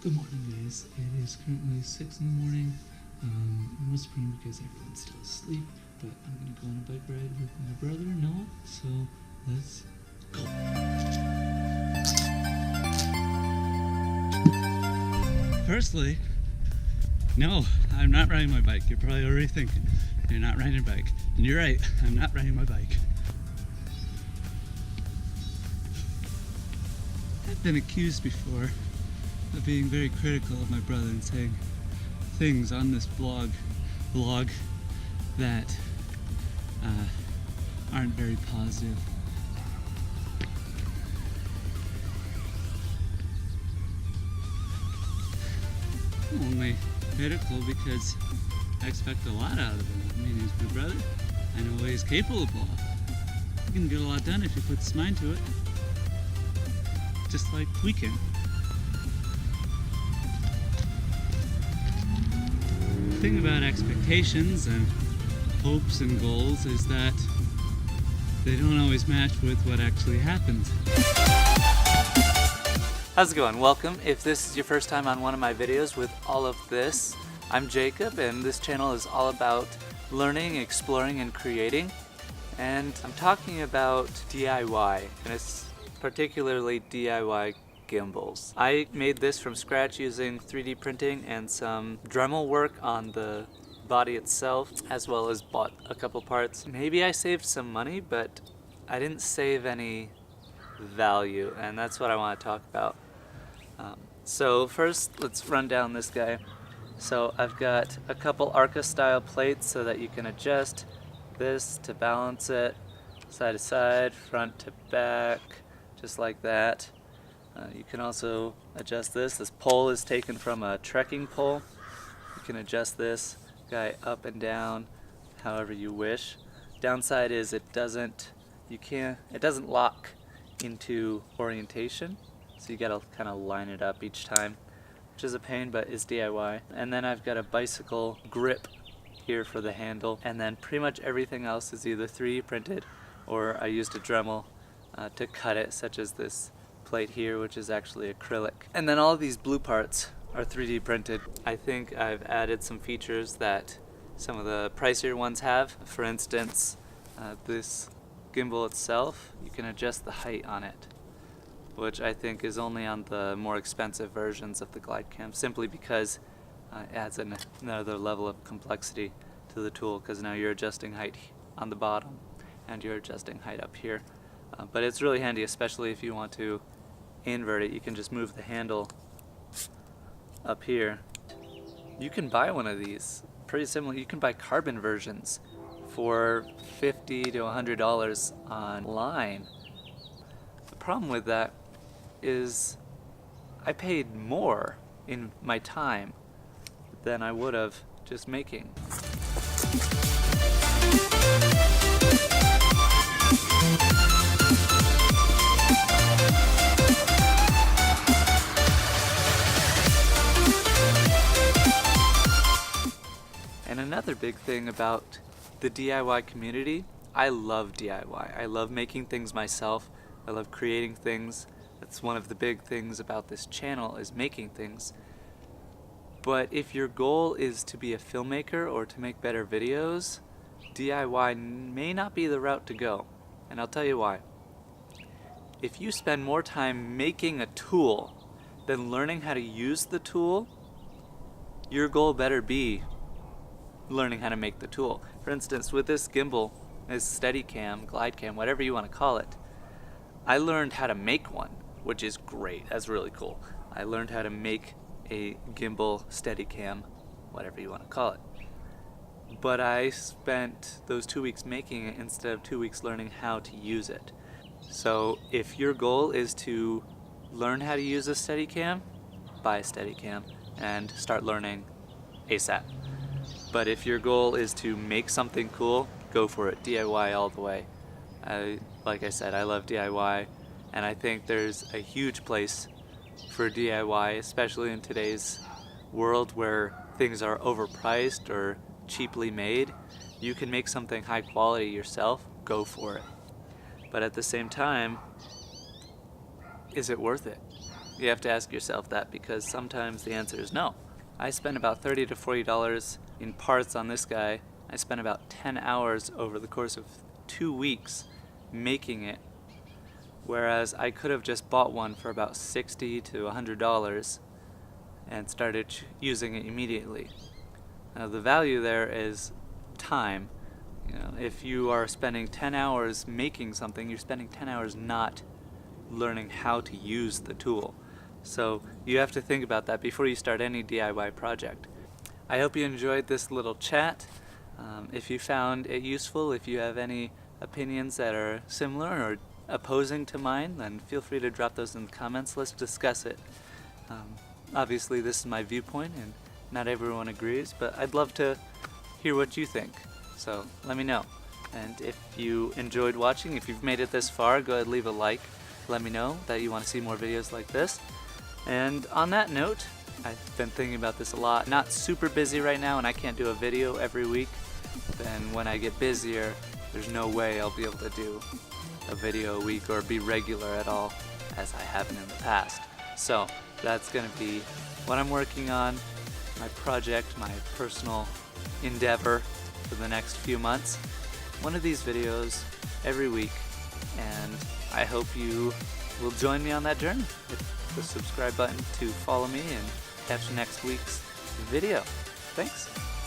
Good morning, guys. It is currently 6 in the morning. I'm whispering because everyone's still asleep, but I'm gonna go on a bike ride with my brother, Noah, so let's go. Firstly, no, I'm not riding my bike. You're probably already thinking, you're not riding a bike. And you're right, I'm not riding my bike. I've been accused before of being very critical of my brother and saying things on this vlog that aren't very positive. I'm only critical because I expect a lot out of him. I mean, he's my brother. I know what he's capable of. He can get a lot done if he puts his mind to it. Just like we can. The thing about expectations and hopes and goals is that they don't always match with what actually happens. How's it going? Welcome. If this is your first time on one of my videos with all of this, I'm Jacob, and this channel is all about learning, exploring, and creating. And I'm talking about DIY, and it's particularly DIY gimbals. I made this from scratch using 3D printing and some Dremel work on the body itself, as well as bought a couple parts. Maybe I saved some money, but I didn't save any value, and that's what I want to talk about. So first, let's run down this guy. So I've got a couple Arca style plates so that you can adjust this to balance it side to side, front to back, just like that. You can also adjust this. This pole is taken from a trekking pole. You can adjust this guy up and down however you wish. Downside is it doesn't lock into orientation, so you gotta kind of line it up each time, which is a pain, but is DIY. And then I've got a bicycle grip here for the handle, and then pretty much everything else is either 3D printed or I used a Dremel to cut it, such as this plate here, which is actually acrylic. And then all of these blue parts are 3D printed. I think I've added some features that some of the pricier ones have. For instance, this gimbal itself, you can adjust the height on it, which I think is only on the more expensive versions of the Glidecam, simply because it adds another level of complexity to the tool, because now you're adjusting height on the bottom and you're adjusting height up here. But it's really handy, especially if you want to invert it. You can just move the handle up here. You can buy one of these, pretty similar. You can buy carbon versions for $50 to $100 online. The problem with that is I paid more in my time than I would have just making. And another big thing about the DIY community, I love DIY. I love making things myself. I love creating things. That's one of the big things about this channel, is making things. But if your goal is to be a filmmaker or to make better videos, DIY may not be the route to go. And I'll tell you why. If you spend more time making a tool than learning how to use the tool, your goal better be learning how to make the tool. For instance, with this gimbal, this Steadicam, Glidecam, whatever you want to call it, I learned how to make one, which is great. That's really cool. I learned how to make a gimbal Steadicam, whatever you want to call it. But I spent those 2 weeks making it instead of 2 weeks learning how to use it. So if your goal is to learn how to use a Steadicam, buy a Steadicam and start learning ASAP. But if your goal is to make something cool, go for it. DIY all the way. Like I said, I love DIY, and I think there's a huge place for DIY, especially in today's world where things are overpriced or cheaply made. You can make something high quality yourself, go for it. But at the same time, is it worth it? You have to ask yourself that because sometimes the answer is no. I spent about $30 to $40 in parts on this guy. I spent about 10 hours over the course of 2 weeks making it, whereas I could have just bought one for about $60 to $100 and started using it immediately. Now the value there is time. If you are spending 10 hours making something, you're spending 10 hours not learning how to use the tool. So you have to think about that before you start any DIY project. I hope you enjoyed this little chat. If you found it useful, if you have any opinions that are similar or opposing to mine, then feel free to drop those in the comments. Let's discuss it. Obviously this is my viewpoint and not everyone agrees, but I'd love to hear what you think. So let me know. And if you enjoyed watching, if you've made it this far, go ahead and leave a like. Let me know that you want to see more videos like this. And on that note, I've been thinking about this a lot. Not super busy right now and I can't do a video every week. Then when I get busier, there's no way I'll be able to do a video a week or be regular at all as I haven't in the past. So that's going to be what I'm working on, my project, my personal endeavor for the next few months. One of these videos every week, and I hope you will join me on that journey. Hit the subscribe button to follow me and catch next week's video. Thanks.